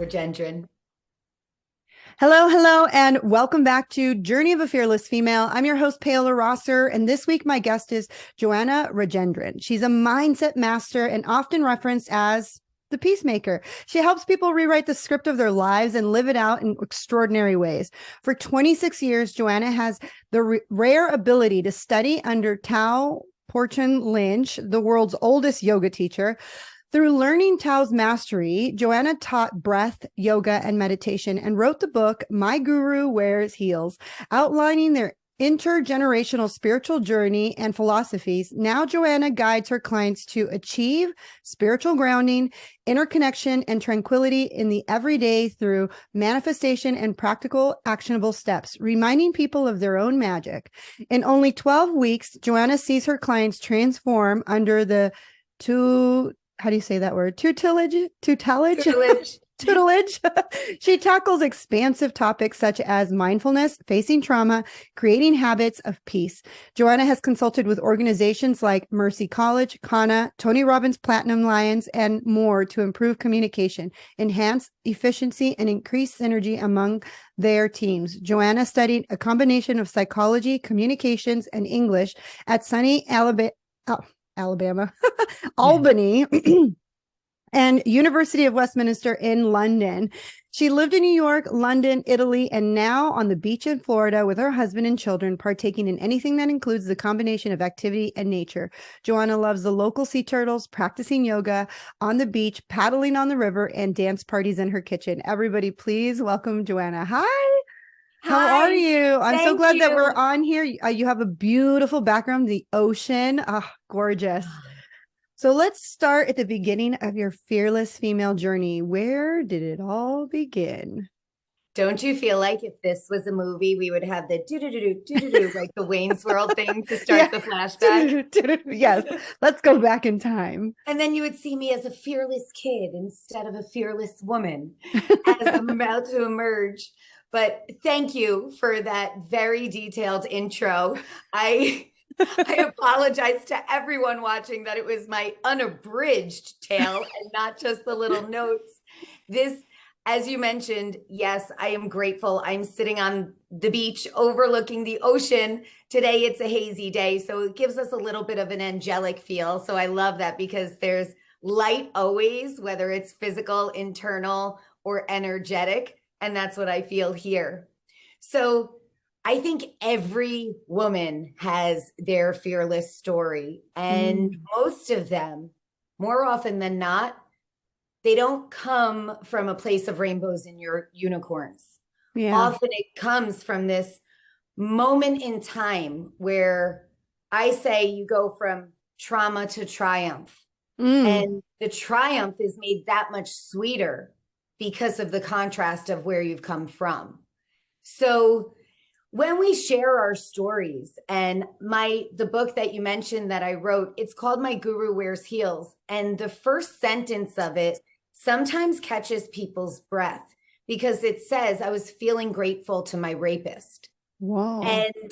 Rajendran. Hello, hello, and welcome back to Journey of a Fearless Female. I'm your host, Paola Rosser, and this week my guest is Joanna Rajendran. She's a mindset master and often referenced as the Peacemaker. She helps people rewrite the script of their lives and live it out in extraordinary ways. For 26 years, Joanna has the rare ability to study under Tao Porchon-Lynch, the world's oldest yoga teacher. Through learning Tao's mastery, Joanna taught breath, yoga, and meditation and wrote the book, My Guru Wears Heels, outlining their intergenerational spiritual journey and philosophies. Now, Joanna guides her clients to achieve spiritual grounding, interconnection, and tranquility in the everyday through manifestation and practical, actionable steps, reminding people of their own magic. In only 12 weeks, Joanna sees her clients transform under the how do you say that word? Tutelage? Tutelage. Tutelage. She tackles expansive topics such as mindfulness, facing trauma, creating habits of peace. Joanna has consulted with organizations like Mercy College, Kana, Tony Robbins Platinum Lions, and more to improve communication, enhance efficiency, and increase synergy among their teams. Joanna studied a combination of psychology, communications, and English at SUNY Alabama, Albany, and University of Westminster in London. She lived in New York, London, Italy, and now on the beach in Florida with her husband and children, partaking in anything that includes the combination of activity and nature. Joanna loves the local sea turtles, practicing yoga on the beach, paddling on the river, and dance parties in her kitchen. Everybody, please welcome Joanna. Hi. How are Hi. you? I'm so Thank glad that we're you. on here. You have a beautiful background, the ocean. Ah, gorgeous. So let's start at the beginning of your fearless female journey. Where did it all begin? Don't you feel like if this was a movie, we would have the do-do-do-do, like the Wayne's World thing to start the flashback? Yes, let's go back in time. And then you would see me as a fearless kid instead of a fearless woman as I'm about to emerge. But thank you for that very detailed intro. I apologize to everyone watching that it was my unabridged tale and not just the little notes. This, as you mentioned, yes, I am grateful. I'm sitting on the beach overlooking the ocean. Today it's a hazy day, so it gives us a little bit of an angelic feel. So I love that because there's light always, whether it's physical, internal, or energetic. And that's what I feel here. So I think every woman has their fearless story, and most of them, more often than not, they don't come from a place of rainbows and unicorns. Yeah. Often it comes from this moment in time where I say you go from trauma to triumph. And the triumph is made that much sweeter because of the contrast of where you've come from. So when we share our stories, and the book that you mentioned that I wrote, it's called My Guru Wears Heels. And the first sentence of it sometimes catches people's breath because it says, I was feeling grateful to my rapist. Wow. And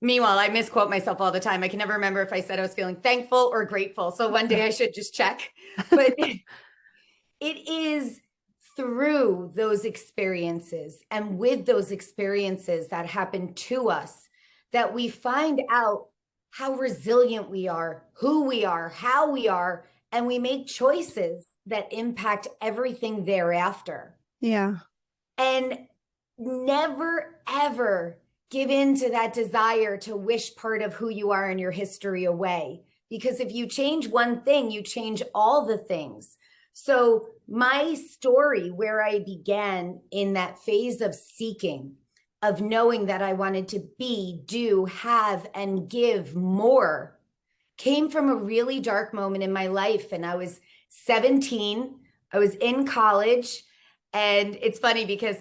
meanwhile, I misquote myself all the time. I can never remember if I said I was feeling thankful or grateful. So one day I should just check. But it is through those experiences and with those experiences that happen to us that we find out how resilient we are, who we are, how we are, and we make choices that impact everything thereafter. Yeah. And never, ever give in to that desire to wish part of who you are in your history away. Because if you change one thing, you change all the things. So my story, where I began in that phase of seeking, of knowing that I wanted to be, do, have, and give more, came from a really dark moment in my life. And I was 17. I was in college. And it's funny because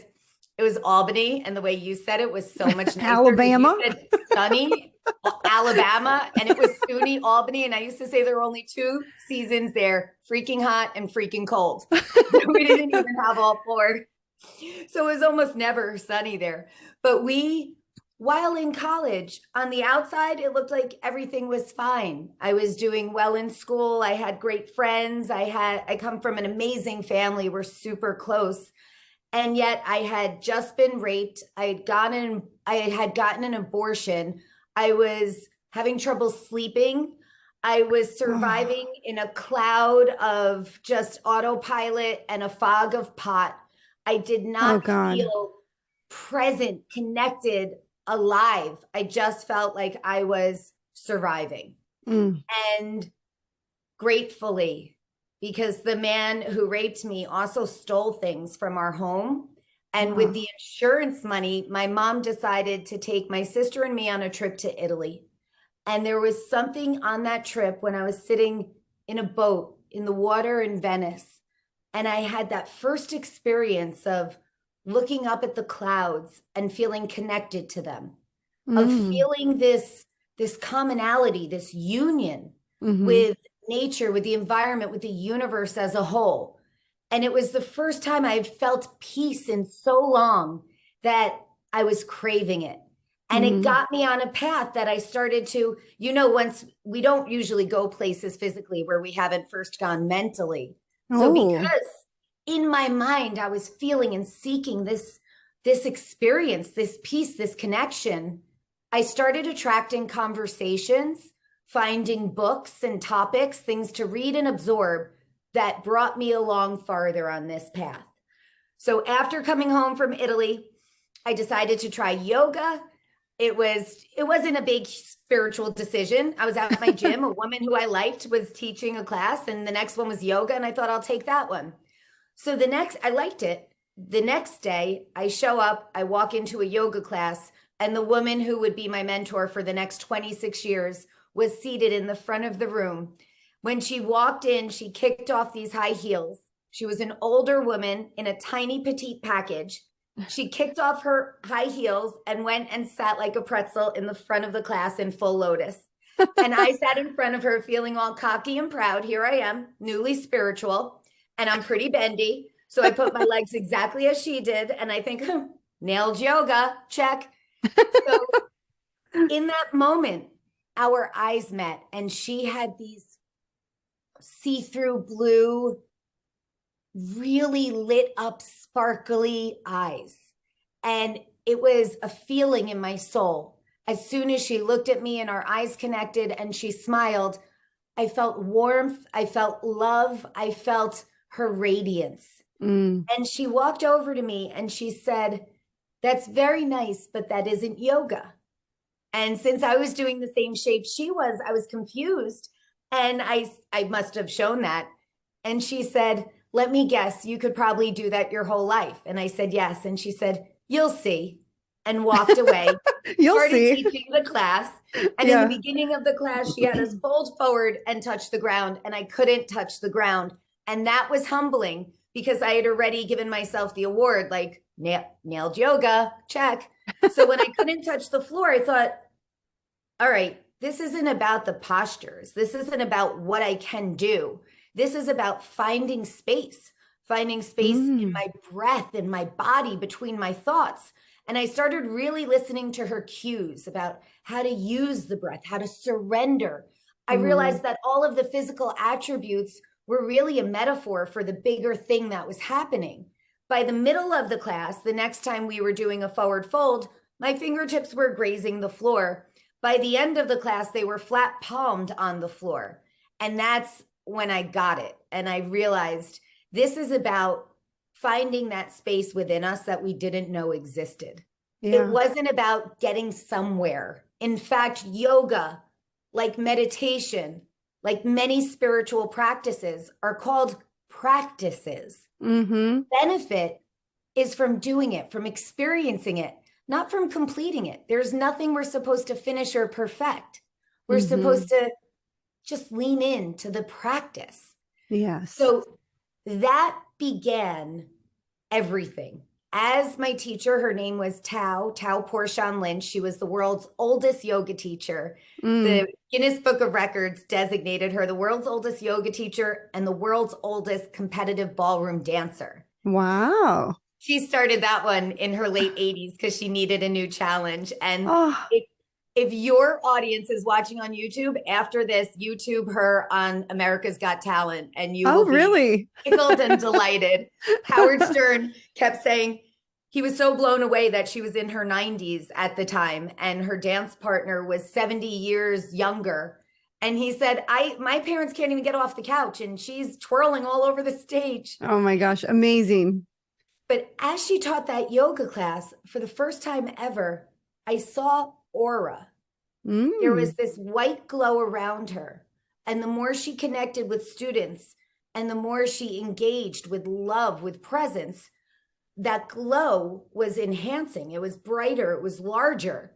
it was Albany, and the way you said it was so much nicer. Alabama. You said sunny Alabama, and it was SUNY Albany. And I used to say there were only two seasons there, freaking hot and freaking cold. We didn't even have all four. So it was almost never sunny there. But we while in college, on the outside, it looked like everything was fine. I was doing well in school. I had great friends. I come from an amazing family. We're super close. And yet I had just been raped. I had gotten an abortion. I was having trouble sleeping. I was Oh, surviving in a cloud of just autopilot and a fog of pot. I did oh not God. feel present, connected, alive. I just felt like I was surviving. Mm, And gratefully, because the man who raped me also stole things from our home. And with wow. the insurance money, my mom decided to take my sister and me on a trip to Italy. And there was something on that trip when I was sitting in a boat in the water in Venice. And I had that first experience of looking up at the clouds and feeling connected to them, of Mm, feeling this commonality, this union mm-hmm, with nature, with the environment, with the universe as a whole. And it was the first time I had felt peace in so long that I was craving it. And it mm-hmm. got me on a path that I started to, once we don't usually go places physically where we haven't first gone mentally. So Oh, because in my mind I was feeling and seeking this experience, this peace, this connection, I started attracting conversations, finding books and topics, things to read and absorb that brought me along farther on this path. So after coming home from Italy, I decided to try yoga. It wasn't a big spiritual decision. I was at my gym, a woman who I liked was teaching a class, and the next one was yoga, and I thought I'll take that one. So I liked it. The next day, I show up, I walk into a yoga class, and the woman who would be my mentor for the next 26 years was seated in the front of the room. When she walked in, she kicked off these high heels. She was an older woman in a tiny petite package. She kicked off her high heels and went and sat like a pretzel in the front of the class in full lotus. And I sat in front of her feeling all cocky and proud. Here I am, newly spiritual, and I'm pretty bendy. So I put my legs exactly as she did. And I think, nailed yoga, check. So in that moment, our eyes met, and she had these see through blue, really lit up, sparkly eyes. And it was a feeling in my soul. As soon as she looked at me and our eyes connected and she smiled, I felt warmth, I felt love, I felt her radiance. mm, And she walked over to me and she said, "That's very nice, but that isn't yoga." And since I was doing the same shape she was, I was confused. And I must have shown that. And she said, "Let me guess, you could probably do that your whole life." And I said, "Yes." And she said, "You'll see." And walked away, you'll started see. teaching the class. And in the Yeah. beginning of the class, she had us fold forward and touch the ground. And I couldn't touch the ground. And that was humbling because I had already given myself the award, like nailed yoga, check. So when I couldn't touch the floor, I thought, all right, this isn't about the postures. This isn't about what I can do. This is about finding space in Mm, my breath, in my body, between my thoughts. And I started really listening to her cues about how to use the breath, how to surrender. I mm, realized that all of the physical attributes were really a metaphor for the bigger thing that was happening. By the middle of the class, the next time we were doing a forward fold, my fingertips were grazing the floor. By the end of the class, they were flat palmed on the floor. And that's when I got it. And I realized this is about finding that space within us that we didn't know existed. It yeah. wasn't about getting somewhere. In fact, yoga, like meditation, like many spiritual practices, are called practices. Mm-hmm, Benefit is from doing it, from experiencing it, not from completing it. There's nothing we're supposed to finish or perfect. We're mm-hmm. supposed to just lean into the practice. Yes. So that began everything. As my teacher, her name was Tao Porchon-Lynch. She was the world's oldest yoga teacher. Mm, The Guinness Book of Records designated her the world's oldest yoga teacher and the world's oldest competitive ballroom dancer. wow. She started that one in her late 80s because she needed a new challenge. And Oh, if, if your audience is watching on YouTube after this, YouTube her on America's Got Talent and you oh, will be really? tickled and delighted. Howard Stern kept saying he was so blown away that she was in her 90s at the time and her dance partner was 70 years younger. And he said, my parents can't even get off the couch and she's twirling all over the stage. Oh my gosh, amazing. But as she taught that yoga class, for the first time ever, I saw aura. There was Mm, this white glow around her. And the more she connected with students and the more she engaged with love, with presence, that glow was enhancing. It was brighter, it was larger.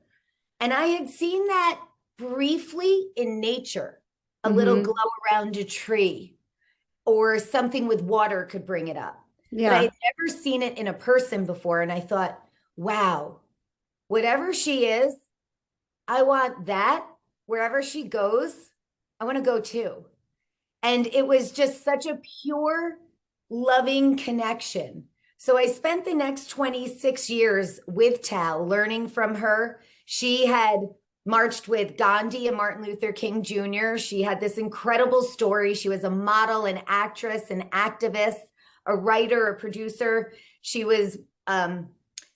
And I had seen that briefly in nature, a little mm-hmm. glow around a tree or something with water could bring it up. But I Yeah. had never seen it in a person before. And I thought, wow, whatever she is, I want that wherever she goes. I want to go too. And it was just such a pure, loving connection. So I spent the next 26 years with Tao learning from her. She had marched with Gandhi and Martin Luther King Jr. She had this incredible story. She was a model, an actress, an activist, a writer, a producer. She was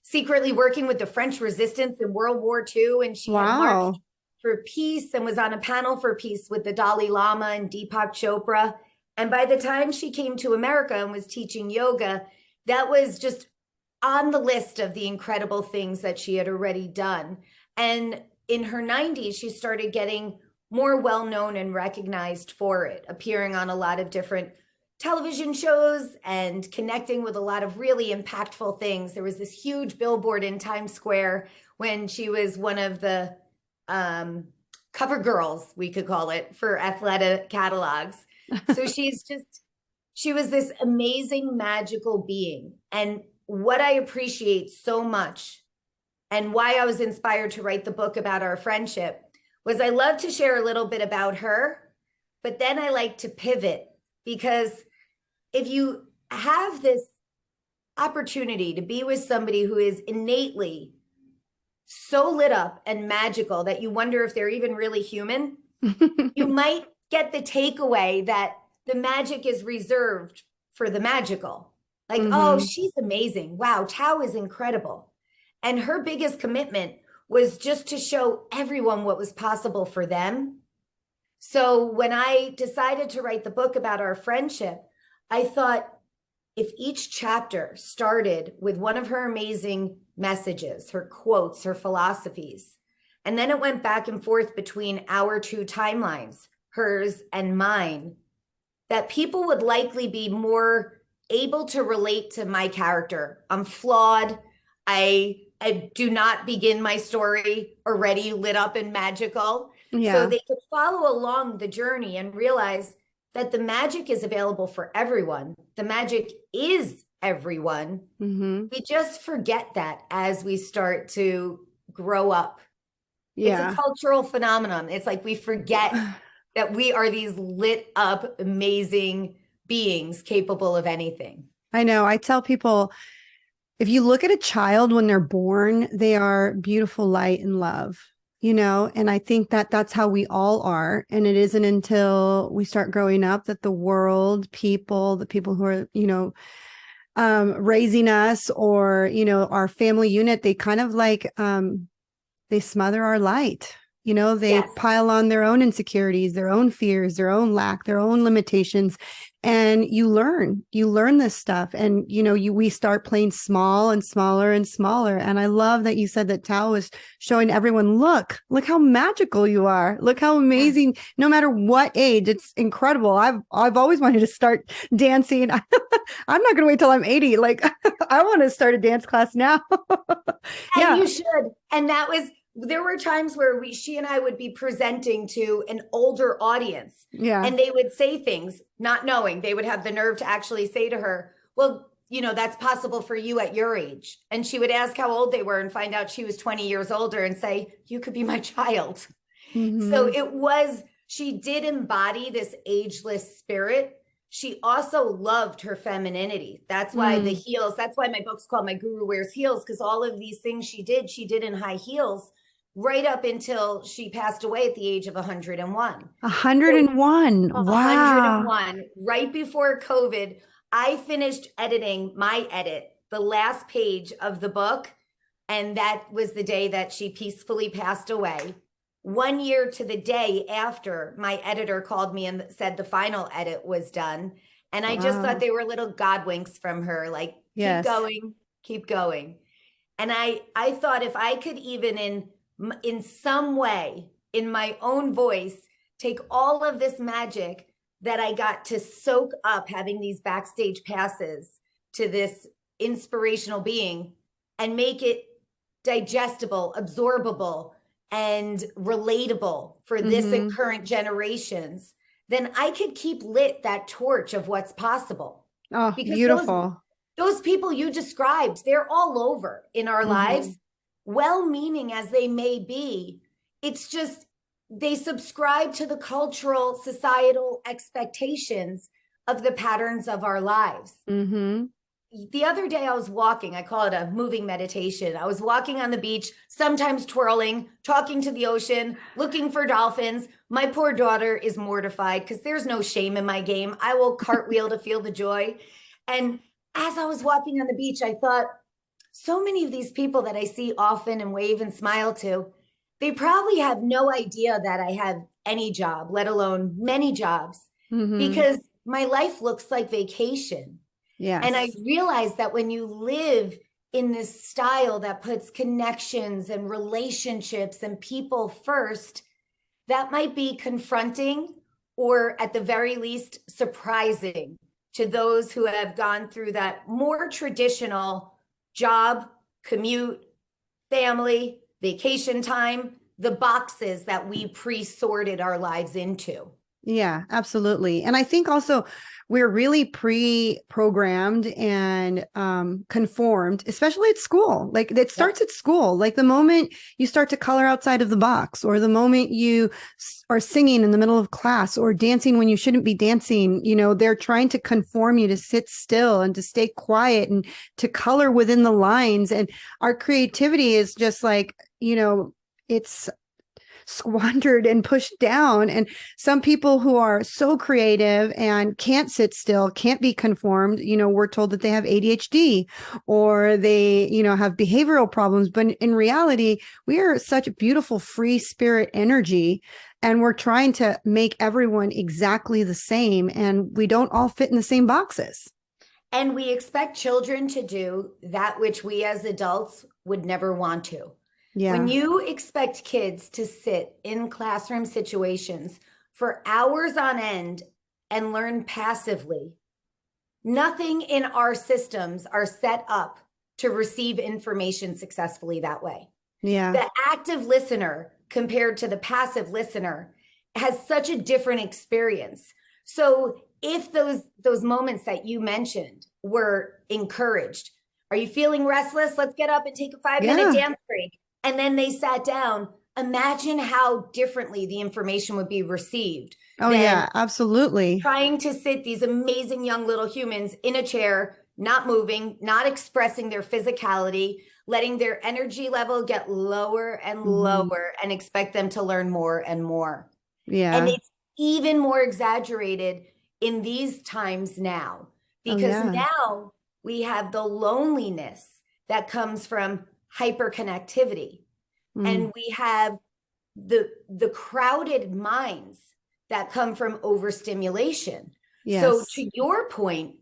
secretly working with the French resistance in World War II, and she had marched Wow. for peace and was on a panel for peace with the Dalai Lama and Deepak Chopra. And by the time she came to America and was teaching yoga, that was just on the list of the incredible things that she had already done. And in her 90s, she started getting more well known and recognized for it, appearing on a lot of different television shows and connecting with a lot of really impactful things. There was this huge billboard in Times Square when she was one of the um, cover girls, we could call it, for Athleta catalogs. So she was this amazing, magical being. And what I appreciate so much and why I was inspired to write the book about our friendship was I love to share a little bit about her, but then I like to pivot because if you have this opportunity to be with somebody who is innately so lit up and magical that you wonder if they're even really human, you might get the takeaway that the magic is reserved for the magical. Like, oh, Mm-hmm. she's amazing. Wow, Tao is incredible. And her biggest commitment was just to show everyone what was possible for them. So when I decided to write the book about our friendship, I thought if each chapter started with one of her amazing messages, her quotes, her philosophies, and then it went back and forth between our two timelines, hers and mine, that people would likely be more able to relate to my character. I'm flawed. I do not begin my story already lit up and magical. So Yeah. they could follow along the journey and realize that the magic is available for everyone. The magic is everyone. Mm-hmm. We just forget that as we start to grow up. It's a Yeah. cultural phenomenon. It's like we forget that we are these lit up, amazing beings capable of anything. I know. I tell people if you look at a child when they're born, they are beautiful light and love, and I think that that's how we all are. And it isn't until we start growing up that the world, the people who are, raising us or, our family unit, they kind of like, they smother our light. They Yes. pile on their own insecurities, their own fears, their own lack, their own limitations. And you learn this stuff. And, we start playing small and smaller and smaller. And I love that you said that Tao was showing everyone, look how magical you are. Look how Yeah. amazing, no matter what age. It's incredible. I've always wanted to start dancing. I'm not going to wait till I'm 80. Like I want to start a dance class now. And Yeah. you should. And there were times where she and I would be presenting to an older audience Yeah. and they would say things not knowing. They would have the nerve to actually say to her, well, that's possible for you at your age. And she would ask how old they were and find out she was 20 years older and say, you could be my child. So Mm-hmm. she did embody this ageless spirit. she also loved her femininity. That's why the Mm. heels, that's why my book's called My Guru Wears Heels, because all of these things she did in high heels right up until she passed away at the age of 101. So 101. Wow. 101, right before COVID, I finished editing my edit, the last page of the book, and that was the day that she peacefully passed away. 1 year to the day after, my editor called me and said the final edit was done. And I just thought Wow. they were little God winks from her, like, keep Yes. going, keep going. And I thought if I could even in some way, in my own voice, take all of this magic that I got to soak up having these backstage passes to this inspirational being and make it digestible, absorbable, and relatable for this and Mm-hmm. current generations, then I could keep lit that torch of what's possible. Oh, Because beautiful. those people you described, they're all over in our Mm-hmm. lives, well-meaning as they may be. It's just they subscribe to the cultural, societal expectations of the patterns of our lives. Mm-hmm. The other day I was walking, I call it a moving meditation. I was walking on the beach, sometimes twirling, talking to the ocean, looking for dolphins. My poor daughter is mortified because there's no shame in my game. I will cartwheel to feel the joy. And as I was walking on the beach, I thought, so many of these people that I see often and wave and smile to, they probably have no idea that I have any job, let alone many jobs, Mm-hmm. because my life looks like vacation. And I Yes. realized that when you live in this style that puts connections and relationships and people first, that might be confronting or at the very least surprising to those who have gone through that more traditional job, commute, family, vacation time, the boxes that we pre-sorted our lives into. Yeah, absolutely. And I think also we're really pre-programmed and conformed, especially at school. Like it Yep. starts at school. Like the moment you start to color outside of the box, or the moment you are singing in the middle of class or dancing when you shouldn't be dancing, they're trying to conform you to sit still and to stay quiet and to color within the lines. And our creativity is just like, it's squandered and pushed down. And some people who are so creative and can't sit still, can't be conformed, we're told that they have ADHD or they, have behavioral problems. But in reality, we are such beautiful free spirit energy. And we're trying to make everyone exactly the same. And we don't all fit in the same boxes. And we expect children to do that which we as adults would never want to. When Yeah. you expect kids to sit in classroom situations for hours on end and learn passively, nothing in our systems are set up to receive information successfully that way. Yeah. The active listener compared to the passive listener has such a different experience. So if those moments that you mentioned were encouraged, are you feeling restless? Let's get up and take a 5 minute Yeah. dance break. And then they sat down. Imagine how differently the information would be received Oh, than yeah, absolutely. trying to sit these amazing young little humans in a chair, not moving, not expressing their physicality, letting their energy level get lower and Mm-hmm. lower and expect them to learn more and more. And Yeah. it's even more exaggerated in these times now, Oh, because yeah. now we have the loneliness that comes from hyperconnectivity. Mm. And we have the crowded minds that come from overstimulation. So Yes. to your point,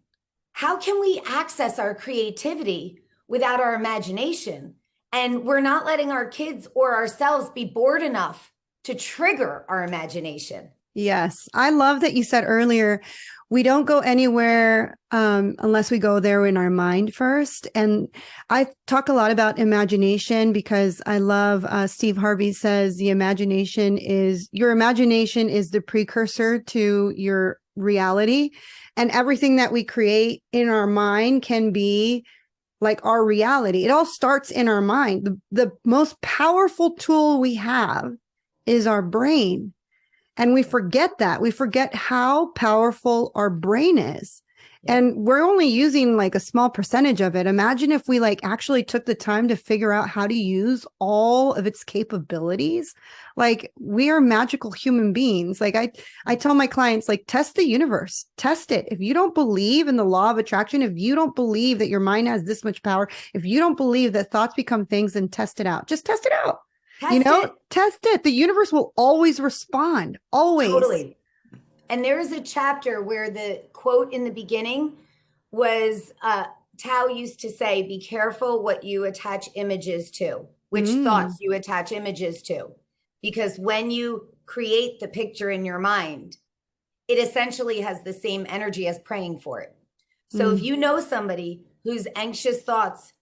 how can we access our creativity without our imagination? And we're not letting our kids or ourselves be bored enough to trigger our imagination. Yes. I love that you said earlier, we don't go anywhere unless we go there in our mind first. And I talk a lot about imagination because I love Steve Harvey says your imagination is the precursor to your reality. And everything that we create in our mind can be like our reality. It all starts in our mind. The most powerful tool we have is our brain. And we forget that. We forget how powerful our brain is. Yep. And we're only using like a small percentage of it. Imagine if we like actually took the time to figure out how to use all of its capabilities. Like we are magical human beings. Like I tell my clients, like test the universe, test it. If you don't believe in the law of attraction, if you don't believe that your mind has this much power, if you don't believe that thoughts become things, then test it out. Just test it out. Test it. Test it. The universe will always respond. Always. Totally. And there is a chapter where the quote in the beginning was Tao used to say, be careful what you attach images to, which thoughts you attach images to. Because when you create the picture in your mind, it essentially has the same energy as praying for it. So if you know somebody whose anxious thoughts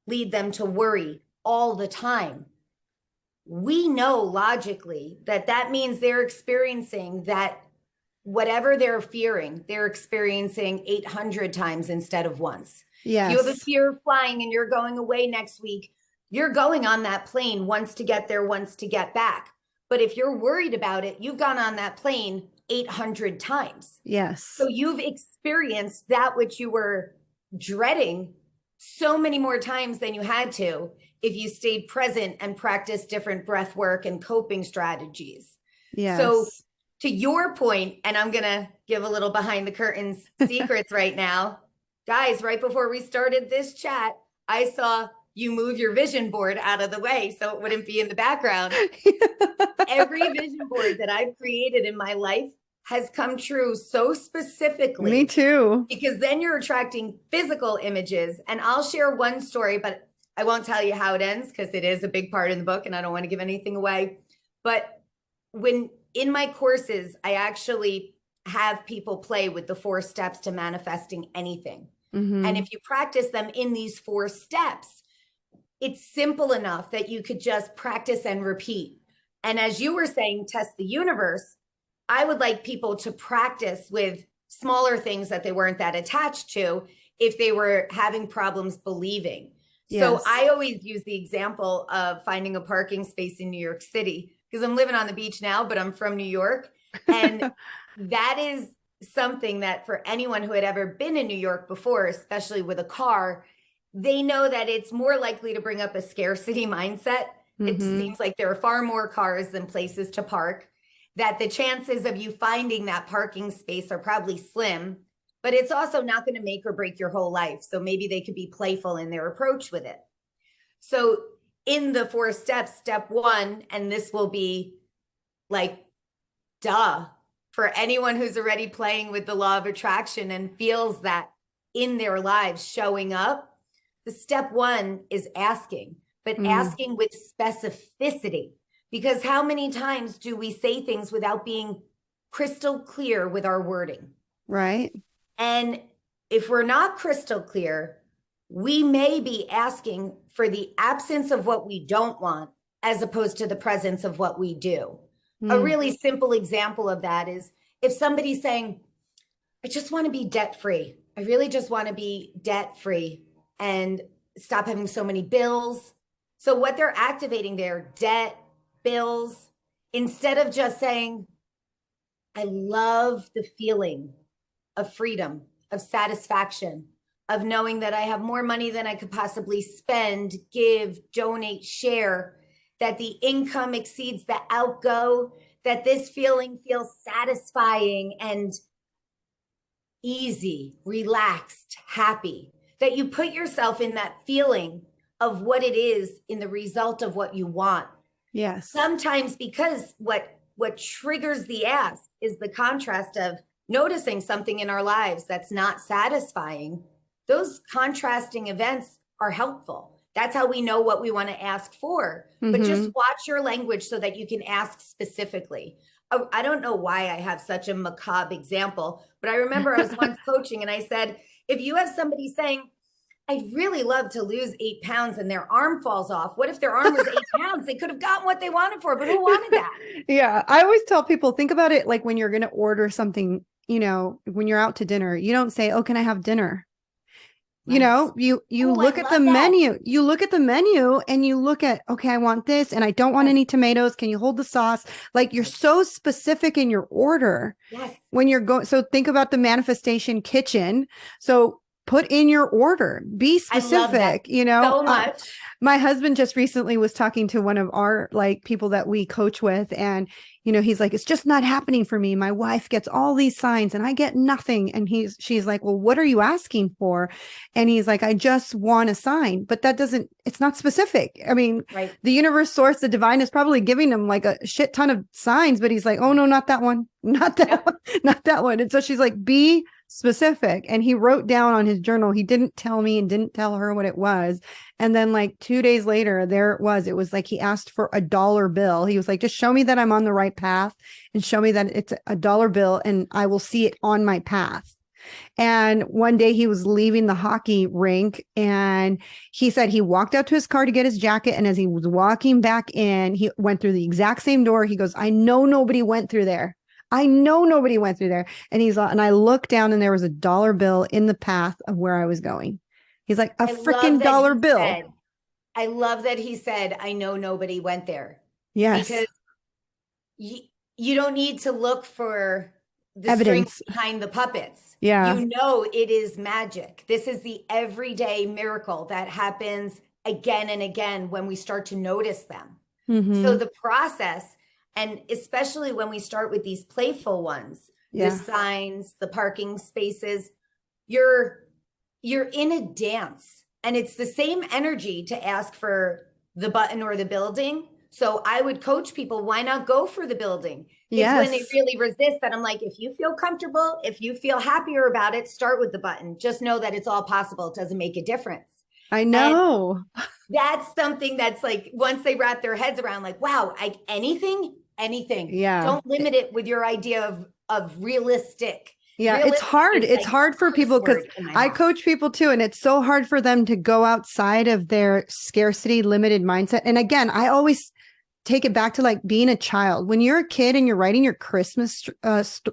lead them to worry all the time, we know logically that that means they're experiencing that whatever they're fearing, they're experiencing 800 times instead of once. If you have a Yes. fear of flying and you're going away next week, you're going on that plane once to get there, once to get back. But if you're worried about it, you've gone on that plane 800 times. Yes. So you've experienced that which you were dreading so many more times than you had to if you stayed present and practiced different breath work and coping strategies. So Yes. to your point, and I'm going to give a little behind the curtains secrets right now. Guys, right before we started this chat, I saw you move your vision board out of the way so it wouldn't be in the background. Every vision board that I've created in my life has come true so specifically. Me too. Because then you're attracting physical images. And I'll share one story, but I won't tell you how it ends because it is a big part in the book and I don't want to give anything away. But when in my courses, I actually have people play with the 4 steps to manifesting anything. And if you practice them in these 4 steps, it's simple enough that you could just practice and repeat. And as you were saying, test the universe, I would like people to practice with smaller things that they weren't that attached to if they were having problems believing. So Yes. I always use the example of finding a parking space in New York City because I'm living on the beach now, but I'm from New York. And that is something that for anyone who had ever been in New York before, especially with a car, they know that it's more likely to bring up a scarcity mindset. It seems like there are far more cars than places to park, that the chances of you finding that parking space are probably slim, but it's also not going to make or break your whole life. So maybe they could be playful in their approach with it. So in the 4 steps, step 1, and this will be like, duh, for anyone who's already playing with the law of attraction and feels that in their lives showing up, the step 1 is asking, but asking with specificity. Because how many times do we say things without being crystal clear with our wording? Right. And if we're not crystal clear, we may be asking for the absence of what we don't want as opposed to the presence of what we do. A really simple example of that is if somebody's saying, I just want to be debt free. I really just want to be debt free and stop having so many bills. So what they're activating there, debt, bills, instead of just saying, I love the feeling of freedom, of satisfaction, of knowing that I have more money than I could possibly spend, give, donate, share, that the income exceeds the outgo, that this feeling feels satisfying and easy, relaxed, happy, that you put yourself in that feeling of what it is in the result of what you want. Yes. Sometimes because what triggers the ask is the contrast of noticing something in our lives that's not satisfying. Those contrasting events are helpful. That's how we know what we want to ask for. But just watch your language so that you can ask specifically. I don't know why I have such a macabre example, but I remember I was once coaching and I said, if you have somebody saying, I'd really love to lose 8 pounds and their arm falls off. What if their arm was 8 pounds? They could have gotten what they wanted for, but who wanted that? Yeah. I always tell people, think about it like when you're going to order something, when you're out to dinner, you don't say, oh, can I have dinner? You Right. know, you Oh, I look at the love that. menu, you look at the menu and you look at, okay, I want this and I don't want Yes. any tomatoes. Can you hold the sauce? Like you're Right. so specific in your order Yes. when you're going. So think about the manifestation kitchen. So put in your order, be I love that specific, you know. so much. My husband just recently was talking to one of our like people that we coach with, and he's like, it's just not happening for me. My wife gets all these signs and I get nothing. And she's like, well, what are you asking for? And he's like, I just want a sign. But that doesn't, it's not specific. I mean, Right. the universe, source, the divine is probably giving him like a shit ton of signs, but he's like, oh no, not that one, not that Yep. one, not that one. And so she's like, be specific. And he wrote down on his journal, he didn't tell me and didn't tell her what it was. And then like 2 days later, there it was. It was like he asked for $1 bill. He was like, just show me that I'm on the right path and show me that it's $1 bill and I will see it on my path. And one day he was leaving the hockey rink and he said he walked out to his car to get his jacket. And as he was walking back in, he went through the exact same door. He goes, I know nobody went through there. I know nobody went through there. And and I looked down and there was $1 bill in the path of where I was going. He's like, a I love freaking that dollar he bill. said, I love that he said, I know nobody went there Yes. because you, you don't need to look for the strings Evidence. behind the puppets. Yeah. You know, it is magic. This is the everyday miracle that happens again and again when we start to notice them. So Mm-hmm. the process, and especially when we start with these playful ones, the Yeah. signs, the parking spaces, you're you're in a dance and it's the same energy to ask for the button or the building. So I would coach people, why not go for the building? It's when they Yes. really resist that I'm like, if you feel comfortable, if you feel happier about it, start with the button. Just know that it's all possible. It doesn't make a difference. I And know. that's something that's like, once they wrap their heads around, like, wow, anything, anything. Yeah. Don't limit it with your idea of realistic. Yeah, it's Realistic hard. is It's like a hard for curse people because word in my I house. coach people too, and it's so hard for them to go outside of their scarcity limited mindset. And again, I always take it back to like being a child. When you're a kid and you're writing your Christmas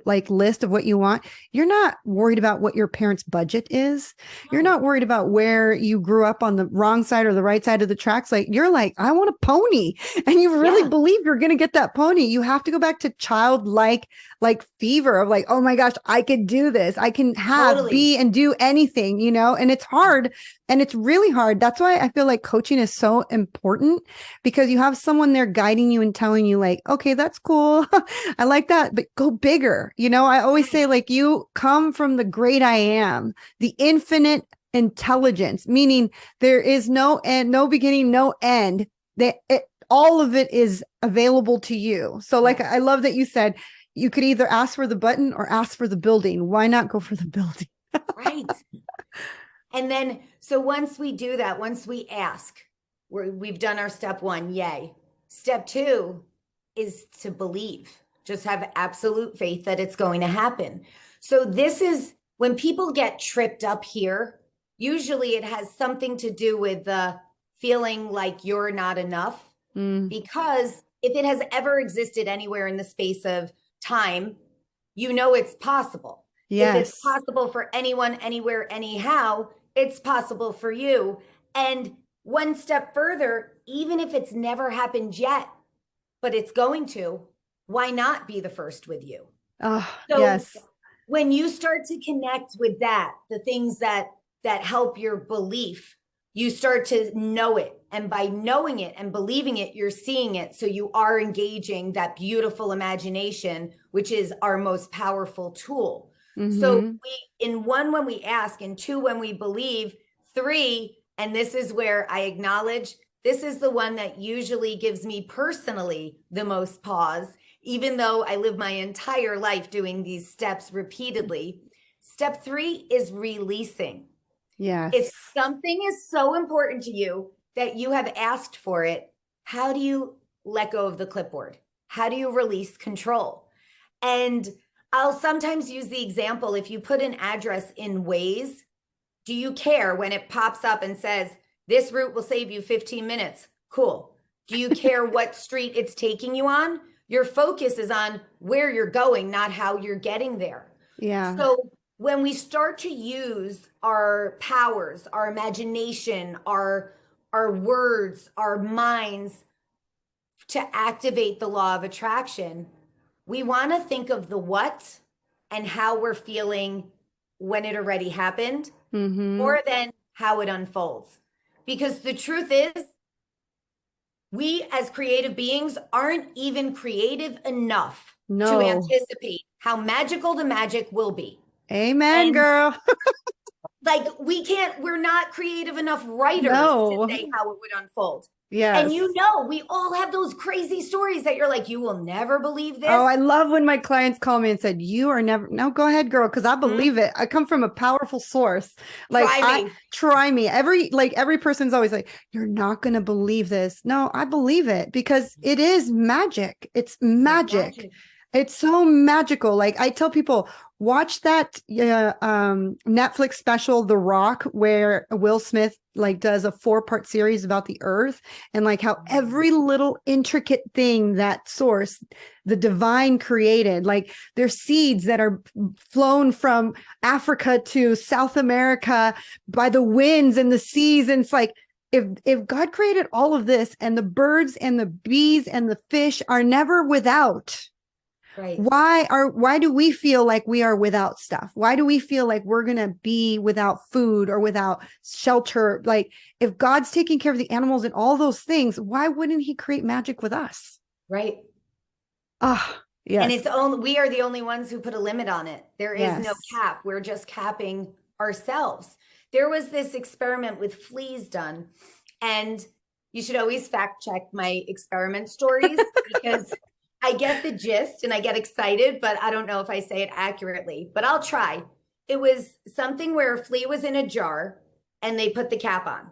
like list of what you want, you're not worried about what your parents' budget is. You're No, not worried about where you grew up on the wrong side or the right side of the tracks. Like you're like, I want a pony, and you really yeah, believe you're going to get that pony. You have to go back to childlike like fever of like, oh my gosh, I could do this. I can have, totally. be, and do anything, and it's hard. And it's really hard. That's why I feel like coaching is so important because you have someone there guiding you and telling you like, okay, that's cool. I like that, but go bigger. I always say Right. like you come from the great I am, the infinite intelligence, meaning there is no end, no beginning, no end. All of it is available to you. So like, Yes. I love that you said you could either ask for the button or ask for the building. Why not go for the building? Right. And then, so once we do that, once we ask, we've done our step one, yay. Step two is to believe, just have absolute faith that it's going to happen. So, this is when people get tripped up here, usually it has something to do with the feeling like you're not enough. Mm, Because if it has ever existed anywhere in the space of time, you know it's possible. If it's yes. possible for anyone, anywhere, anyhow, it's possible for you. And one step further, even if it's never happened yet, but it's going to, why not be the first with you? Oh, So yes. when you start to connect with that, the things that help your belief, you start to know it, and by knowing it and believing it, you're seeing it. So you are engaging that beautiful imagination, which is our most powerful tool. So Mm-hmm. we, in one, when we ask, in two, when we believe, three, and this is where I acknowledge this is the one that usually gives me personally the most pause, even though I live my entire life doing these steps repeatedly. Step three is releasing. If Yes. something is so important to you that you have asked for it, how do you let go of the clipboard? How do you release control? And I'll sometimes use the example, if you put an address in Waze, do you care when it pops up and says, this route will save you 15 minutes? Cool. Do you care what street it's taking you on? Your focus is on where you're going, not how you're getting there. Yeah. So when we start to use our powers, our imagination, our words, our minds to activate the law of attraction, we want to think of the what and how we're feeling when it already happened, more than how it unfolds. Because the truth is, we as creative beings aren't even creative enough to No. anticipate how magical the magic will be. Amen, And girl. like we're not creative enough writers to No. say how it would unfold. And Yes. we all have those crazy stories that you're like, you will never believe Oh, this. I love when my clients call me and said, "You are never." No, go ahead, girl, because I believe it. I come from a powerful source. Like Try I me. try me. Every person's always like, "You're not gonna believe this." No, I believe it because it is magic. It's It's magic. magic. It's so magical. Like I tell people, watch that Netflix special, The Rock, where Will Smith like does a 4-part series about the Earth and like how every little intricate thing that source, the divine created, like there's seeds that are flown from Africa to South America by the winds and the seas, and it's like if God created all of this and the birds and the bees and the fish are never without, Right. why do we feel like we are without stuff? Why do we feel like we're going to be without food or without shelter? Like if God's taking care of the animals and all those things, why wouldn't he create magic with us? Right. Ah, And yes. it's only we are the only ones who put a limit on it. There is no Yes. cap. We're just capping ourselves. There was this experiment with fleas done, and you should always fact check my experiment stories because I get the gist and I get excited, but I don't know if I say it accurately, but I'll try. It was something where a flea was in a jar and they put the cap on.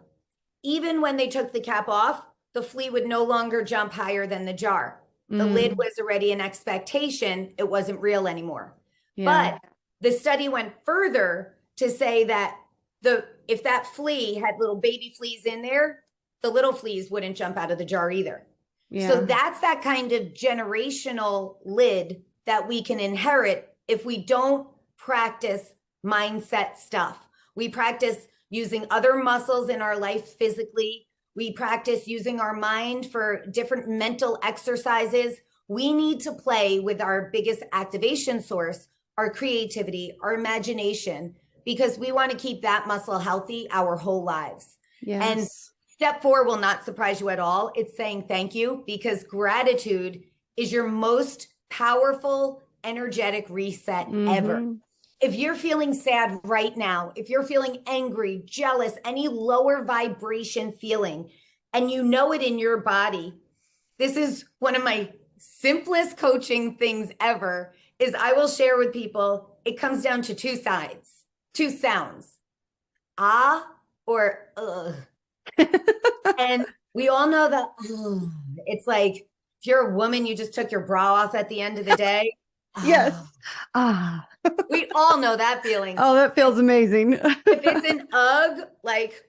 Even when they took the cap off, the flea would no longer jump higher than the jar. The lid was already an expectation. It wasn't real anymore. Yeah. But the study went further to say that if that flea had little baby fleas in there, the little fleas wouldn't jump out of the jar either. So Yeah. that's that kind of generational lid that we can inherit if we don't practice mindset stuff. We practice using other muscles in our life physically. We practice using our mind for different mental exercises. We need to play with our biggest activation source, our creativity, our imagination, because we want to keep that muscle healthy our whole lives. And Yes. step 4 will not surprise you at all. It's saying thank you, because gratitude is your most powerful energetic reset ever. If you're feeling sad right now, if you're feeling angry, jealous, any lower vibration feeling, and you know it in your body, this is one of my simplest coaching things ever, is I will share with people, it comes down to two sounds, ah or ugh. And we all know that it's like, if you're a woman, you just took your bra off at the end of the day. Yes. Ah. We all know that feeling. Oh, that feels amazing. If it's an ugh, like,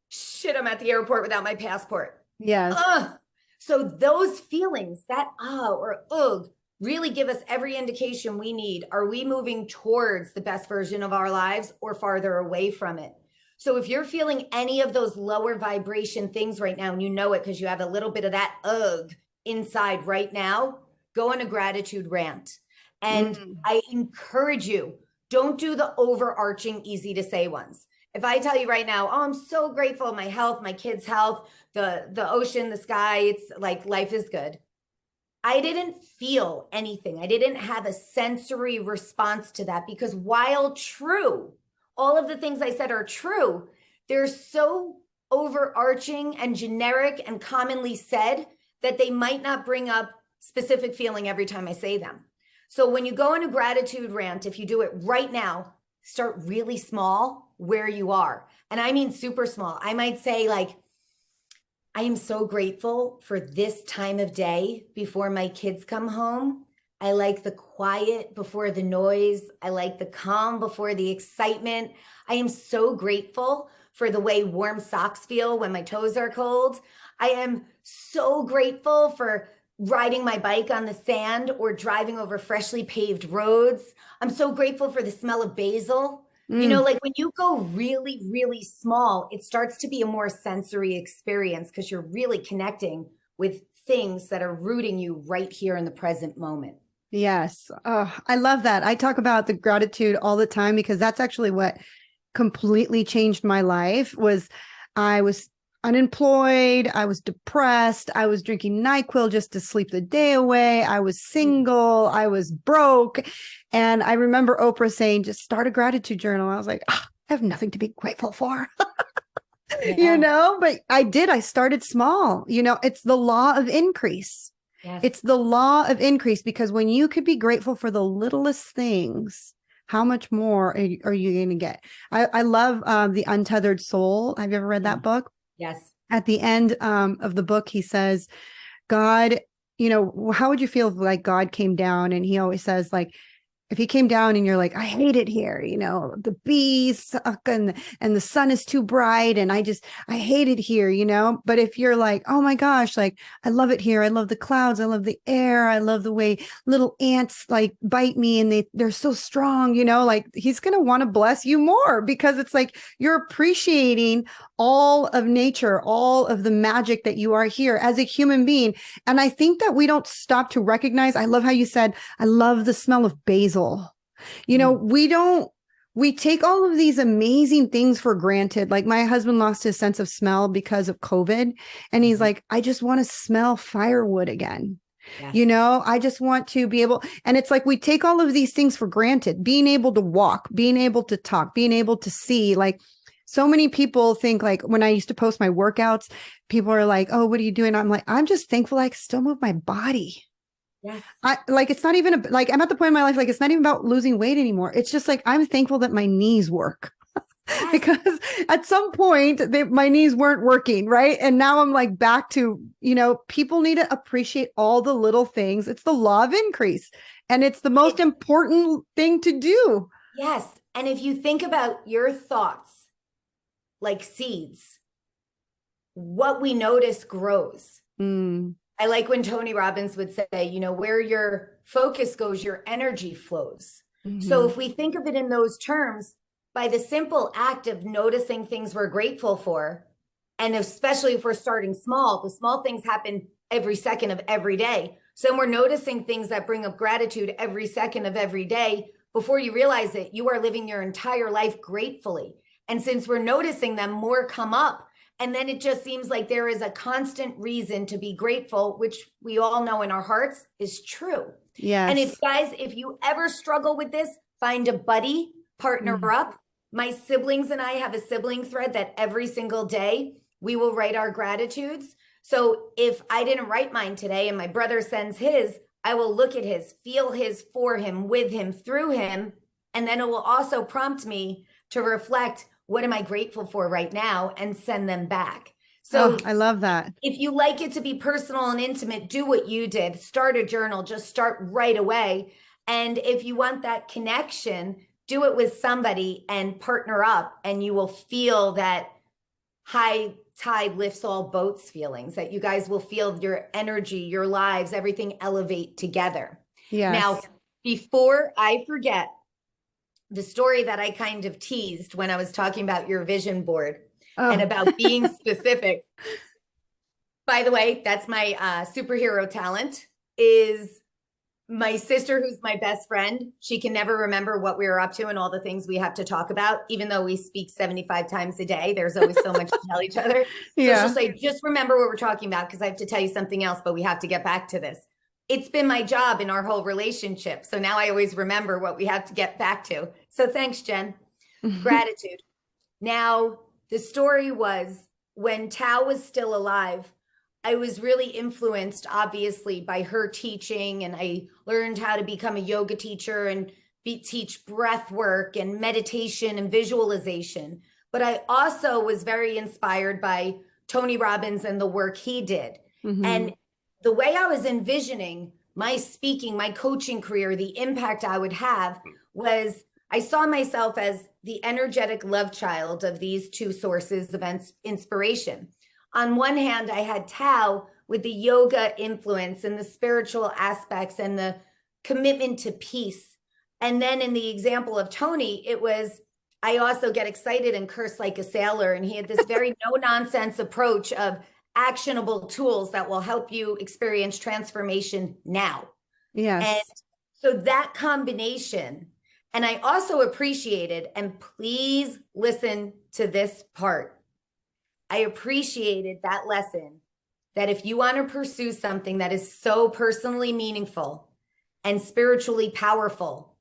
shit, I'm at the airport without my passport. Yes. Ugh. So those feelings, that or ugh, really give us every indication we need. Are we moving towards the best version of our lives or farther away from it? So if you're feeling any of those lower vibration things right now, and you know it because you have a little bit of that ugh inside right now, go on a gratitude rant. And I encourage you, don't do the overarching, easy to say ones. If I tell you right now, oh, I'm so grateful, my health, my kids' health, the ocean, the sky, it's like life is good. I didn't feel anything. I didn't have a sensory response to that, because while true, all of the things I said are true, they're so overarching and generic and commonly said that they might not bring up specific feeling every time I say them. So when you go in a gratitude rant, if you do it right now, start really small where you are. And I mean super small. I might say, like, I am so grateful for this time of day before my kids come home. I like the quiet before the noise. I like the calm before the excitement. I am so grateful for the way warm socks feel when my toes are cold. I am so grateful for riding my bike on the sand or driving over freshly paved roads. I'm so grateful for the smell of basil. You know, Mm. like when you go really, really small, it starts to be a more sensory experience because you're really connecting with things that are rooting you right here in the present moment. Yes. Oh, I love that. I talk about the gratitude all the time because that's actually what completely changed my life. Was I was unemployed, I was depressed, I was drinking NyQuil just to sleep the day away, I was single, I was broke. And I remember Oprah saying, just start a gratitude journal. I was like, "Ah, I have nothing to be grateful for." Yeah. But I did. I started small. It's the law of increase. Yes. It's the law of increase because when you could be grateful for the littlest things, how much more are you going to get? I love The Untethered Soul. Have you ever read that book? Yes. At the end of the book, he says, God, how would you feel if like God came down? And he always says, like, if he came down and you're like, I hate it here, the bees suck and the sun is too bright and I hate it here, but if you're like, oh my gosh, like I love it here, I love the clouds, I love the air, I love the way little ants like bite me and they're so strong, like he's going to want to bless you more because it's like you're appreciating all of nature, all of the magic that you are here as a human being. And I think that we don't stop to recognize. I love how you said, I love the smell of basil. Mm. We take all of these amazing things for granted. Like my husband lost his sense of smell because of COVID. And he's Mhm. like, I just want to smell firewood again. Yes. I just want to be able, and it's like we take all of these things for granted, being able to walk, being able to talk, being able to see. Like so many people think, like when I used to post my workouts, people are like, oh, what are you doing? I'm like, I'm just thankful I can still move my body. Yes. I like it's not even like I'm at the point in my life like it's not even about losing weight anymore. It's just like I'm thankful that my knees work Yes. because at some point my knees weren't working, right? And now I'm like back to, people need to appreciate all the little things. It's the law of increase and it's the most It, important thing to do. yes. And if you think about your thoughts like seeds, what we notice grows. Mm, I like when Tony Robbins would say, where your focus goes, your energy flows. So mhm. if we think of it in those terms, by the simple act of noticing things we're grateful for, and especially if we're starting small, the small things happen every second of every day. So we're noticing things that bring up gratitude every second of every day. Before you realize it, you are living your entire life gratefully. And since we're noticing them, more come up. And then it just seems like there is a constant reason to be grateful, which we all know in our hearts is true. And if Yes. guys, if you ever struggle with this, find a buddy, partner Mm. up. My siblings and I have a sibling thread that every single day we will write our gratitudes. So if I didn't write mine today and my brother sends his, I will look at his, feel his for him, with him, through him. And then it will also prompt me to reflect, what am I grateful for right now, and send them back. Oh, So I love that. if you like it to be personal and intimate, do what you did. Start a journal, just start right away. And if you want that connection, do it with somebody and partner up, and you will feel that high tide lifts all boats feelings, that you guys will feel your energy, your lives, everything elevate together. Now, Yes. before I forget, the story that I kind of teased when I was talking about your vision board and Oh, about being specific. By the way, that's my superhero talent is my sister, who's my best friend. She can never remember what we were up to and all the things we have to talk about, even though we speak 75 times a day. There's always so much to tell each other. So she'll yeah. say, just remember what we're talking about because I have to tell you something else, but we have to get back to this. It's been my job in our whole relationship. So now I always remember what we have to get back to. So thanks, Jen. Gratitude. Now, the story was when Tao was still alive, I was really influenced, obviously, by her teaching, and I learned how to become a yoga teacher and teach breath work and meditation and visualization. But I also was very inspired by Tony Robbins and the work he did. Hmm. And the way I was envisioning my speaking, my coaching career, the impact I would have was I saw myself as the energetic love child of these two sources of inspiration. On one hand, I had Tao, with the yoga influence and the spiritual aspects and the commitment to peace. And then in the example of Tony, it was, I also get excited and curse like a sailor. And he had this very no nonsense approach of actionable tools that will help you experience transformation now. And Yes. so that combination, and I also appreciated, and please listen to this part. I appreciated that lesson that if you want to pursue something that is so personally meaningful and spiritually powerful,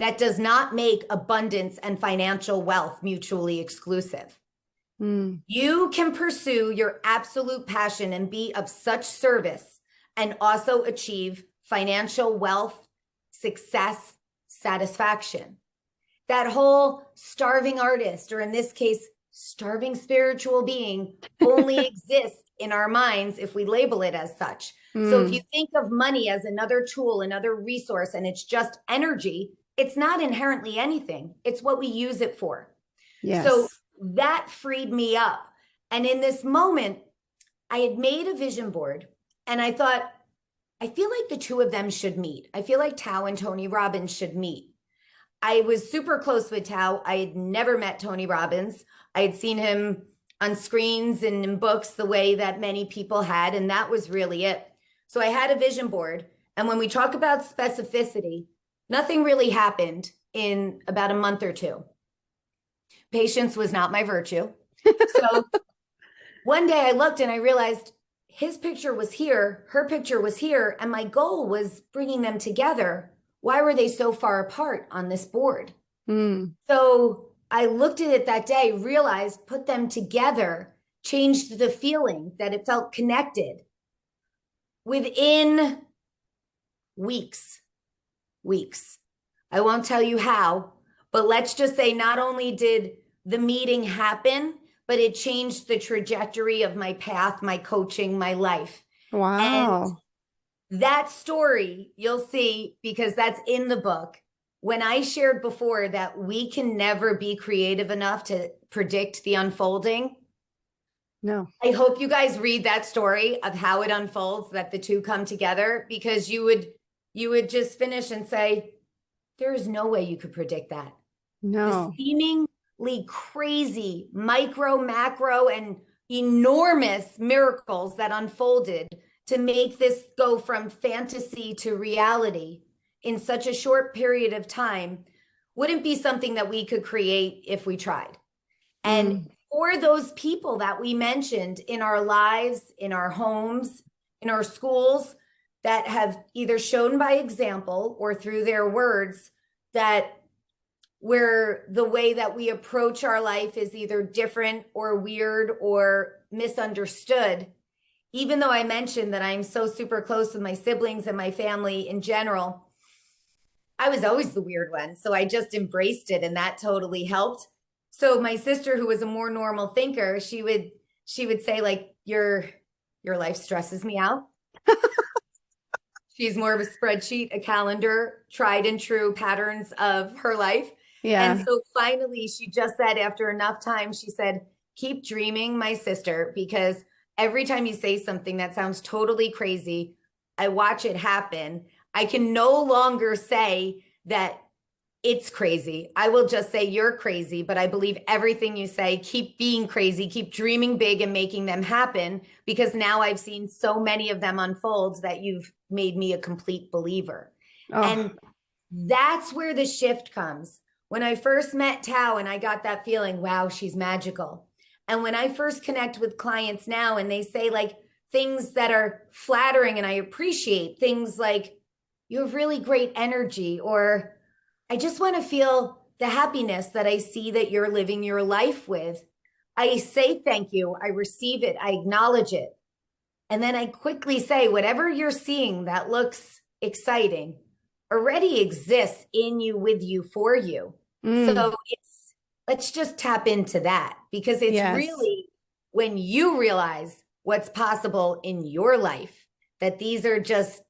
that does not make abundance and financial wealth mutually exclusive. You can pursue your absolute passion and be of such service and also achieve financial wealth, success, satisfaction. That whole starving artist, or in this case, starving spiritual being, only exists in our minds if we label it as such. So if you think of money as another tool, another resource, and it's just energy, it's not inherently anything. It's what we use it for. Yes. So that freed me up. And in this moment, I had made a vision board and I thought, I feel like the two of them should meet. I feel like Tao and Tony Robbins should meet. I was super close with Tao. I had never met Tony Robbins. I had seen him on screens and in books the way that many people had, and that was really it. So I had a vision board. And when we talk about specificity, nothing really happened in about a month or two. Patience was not my virtue. So one day I looked and I realized his picture was here, her picture was here, and my goal was bringing them together. Why were they so far apart on this board? So I looked at it that day, realized, put them together, changed the feeling that it felt connected. Within weeks, I won't tell you how, but let's just say not only did the meeting happen, but it changed the trajectory of my path, my coaching, my life. Wow. And that story, you'll see, because that's in the book. When I shared before that we can never be creative enough to predict the unfolding. No. I hope you guys read that story of how it unfolds, that the two come together, because you would just finish and say, there is no way you could predict that. No. The seemingly crazy micro, macro, and enormous miracles that unfolded to make this go from fantasy to reality in such a short period of time wouldn't be something that we could create if we tried. And for those people that we mentioned in our lives, in our homes, in our schools, that have either shown by example or through their words that where the way that we approach our life is either different or weird or misunderstood. Even though I mentioned that I'm so super close with my siblings and my family in general, I was always the weird one. So I just embraced it, and that totally helped. So my sister, who was a more normal thinker, she would say, like, your life stresses me out. She's more of a spreadsheet, a calendar, tried and true patterns of her life. Yeah. And so finally, she just said, after enough time, she said, keep dreaming, my sister, because every time you say something that sounds totally crazy, I watch it happen. I can no longer say that it's crazy. I will just say you're crazy, but I believe everything you say. Keep being crazy, keep dreaming big and making them happen, because now I've seen so many of them unfold that you've made me a complete believer. And that's where the shift comes. When I first met Tao and I got that feeling, wow, she's magical. And when I first connect with clients now and they say like things that are flattering and I appreciate, things like, you have really great energy, or I just want to feel the happiness that I see that you're living your life with. I say thank you. I receive it. I acknowledge it. And then I quickly say, whatever you're seeing that looks exciting already exists in you, with you, for you. So let's just tap into that, because it's really when you realize what's possible in your life, that these are just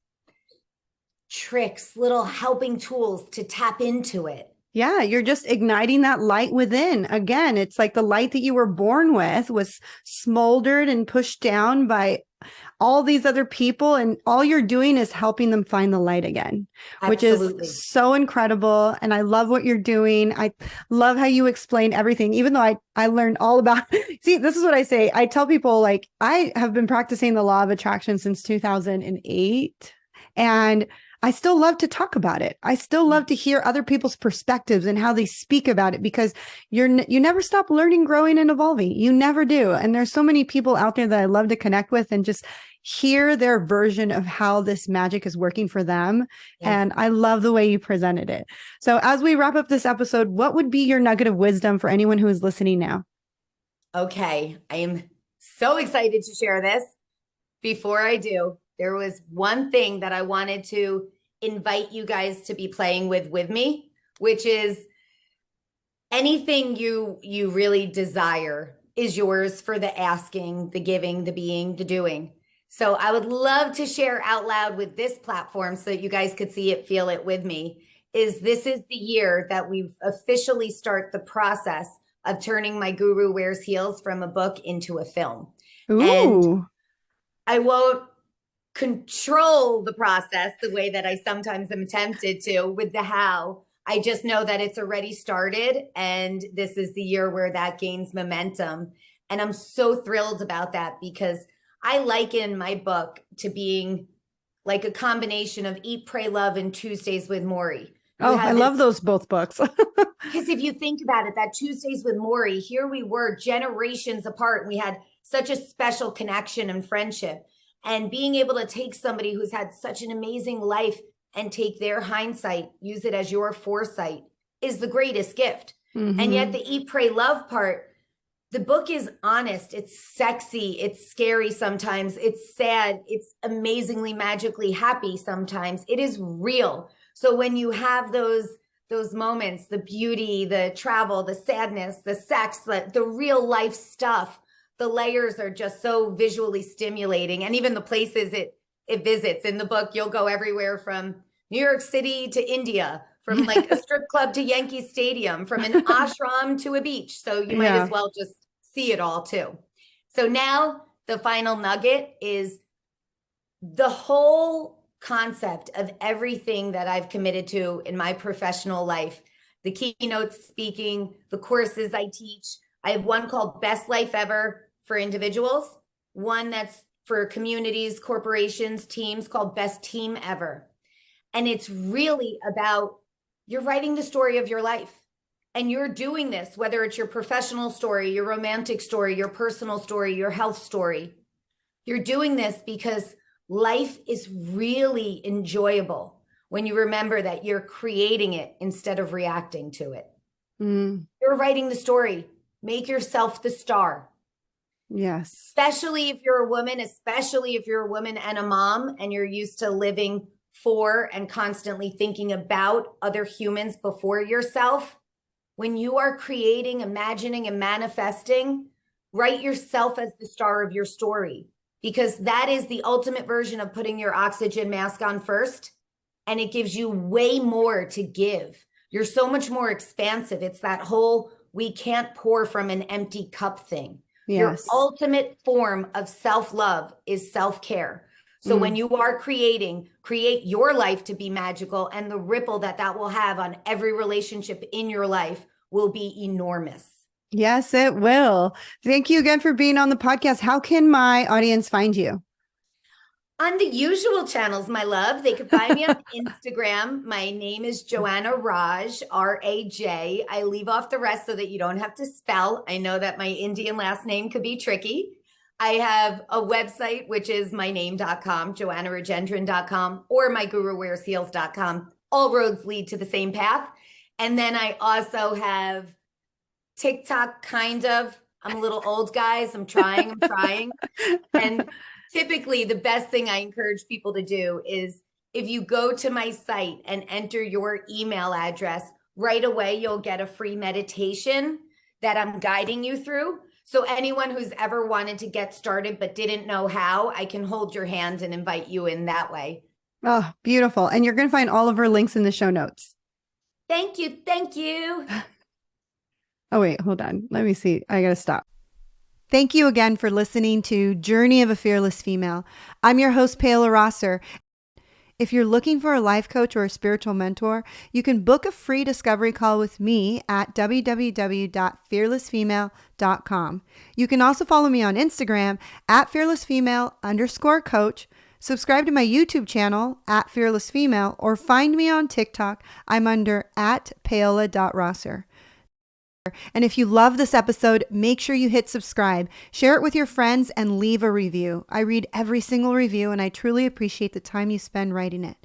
tricks, little helping tools to tap into it. Yeah, you're just igniting that light within. Again, it's like the light that you were born with was smoldered and pushed down by all these other people, and all you're doing is helping them find the light again, which is Absolutely. so incredible. And I love what you're doing. I love how you explain everything, even though I learned all about see, this is what I say. I tell people, like, I have been practicing the law of attraction since 2008, and I still love to talk about it. I still love to hear other people's perspectives and how they speak about it, because you never stop learning, growing, and evolving. You never do. And there's so many people out there that I love to connect with and just hear their version of how this magic is working for them. Yes. And I love the way you presented it. So as we wrap up this episode, what would be your nugget of wisdom for anyone who is listening now? Okay. I am so excited to share this. Before I do, there was one thing that I wanted to invite you guys to be playing with me, which is anything you really desire is yours for the asking, the giving, the being, the doing. So I would love to share out loud with this platform so that you guys could see it, feel it with me. This is the year that we've officially start the process of turning My Guru Wears Heels from a book into a film. And Ooh. I won't control the process the way that I sometimes am tempted to with the how. I just know that it's already started, and this is the year where that gains momentum. And I'm so thrilled about that, because I liken my book to being like a combination of Eat, Pray, Love and Tuesdays with Maury. You Oh, I have love this, those both books. because if you think about it, that Tuesdays with Maury, here we were generations apart, and we had such a special connection and friendship. And being able to take somebody who's had such an amazing life and take their hindsight, use it as your foresight, is the greatest gift. And yet, Mm-hmm. the Eat, Pray, Love part, the book is honest, it's sexy, it's scary sometimes, it's sad, it's amazingly magically happy sometimes. It is real. So when you have those moments, the beauty, the travel, the sadness, the sex, the real life stuff, the layers are just so visually stimulating. And even the places it visits in the book, you'll go everywhere from New York City to India, from like a strip club to Yankee Stadium, from an ashram to a beach. So you might as Yeah. well just see it all too. So now the final nugget is the whole concept of everything that I've committed to in my professional life, the keynote speaking, the courses I teach. I have one called Best Life Ever for individuals, one that's for communities, corporations, teams, called Best Team Ever. And it's really about, you're writing the story of your life. And you're doing this, whether it's your professional story, your romantic story, your personal story, your health story. You're doing this because life is really enjoyable when you remember that you're creating it instead of reacting to it. Mm, You're writing the story. Make yourself the star. yes. Especially if you're a woman, especially if you're a woman and a mom, and you're used to living for and constantly thinking about other humans before yourself. When you are creating, imagining, and manifesting, write yourself as the star of your story, because that is the ultimate version of putting your oxygen mask on first. And it gives you way more to give. You're so much more expansive. It's that whole we can't pour from an empty cup thing. Your Yes. ultimate form of self love is self care. So when Mm. you are creating, create your life to be magical, and the ripple that that will have on every relationship in your life will be enormous. Yes, it will. Thank you again for being on the podcast. How can my audience find you? On the usual channels, my love, they can find me on Instagram. My name is Joanna Raj, R-A-J. I leave off the rest so that you don't have to spell. I know that my Indian last name could be tricky. I have a website, which is myname.com, joannarajendran.com, or myguruwearsheels.com. All roads lead to the same path. And then I also have TikTok, kind of. I'm a little old, guys. I'm trying. And typically, the best thing I encourage people to do is, if you go to my site and enter your email address, right away, you'll get a free meditation that I'm guiding you through. So anyone who's ever wanted to get started but didn't know how, I can hold your hand and invite you in that way. Oh, beautiful. And you're going to find all of her links in the show notes. Thank you. Thank you. Oh, wait, hold on. Let me see. I got to stop. Thank you again for listening to Journey of a Fearless Female. I'm your host, Paola Rosser. If you're looking for a life coach or a spiritual mentor, you can book a free discovery call with me at www.fearlessfemale.com. You can also follow me on Instagram at fearlessfemale_coach, subscribe to my YouTube channel at fearlessfemale, or find me on TikTok. I'm under at paola.rosser. And if you love this episode, make sure you hit subscribe, share it with your friends, and leave a review. I read every single review, and I truly appreciate the time you spend writing it.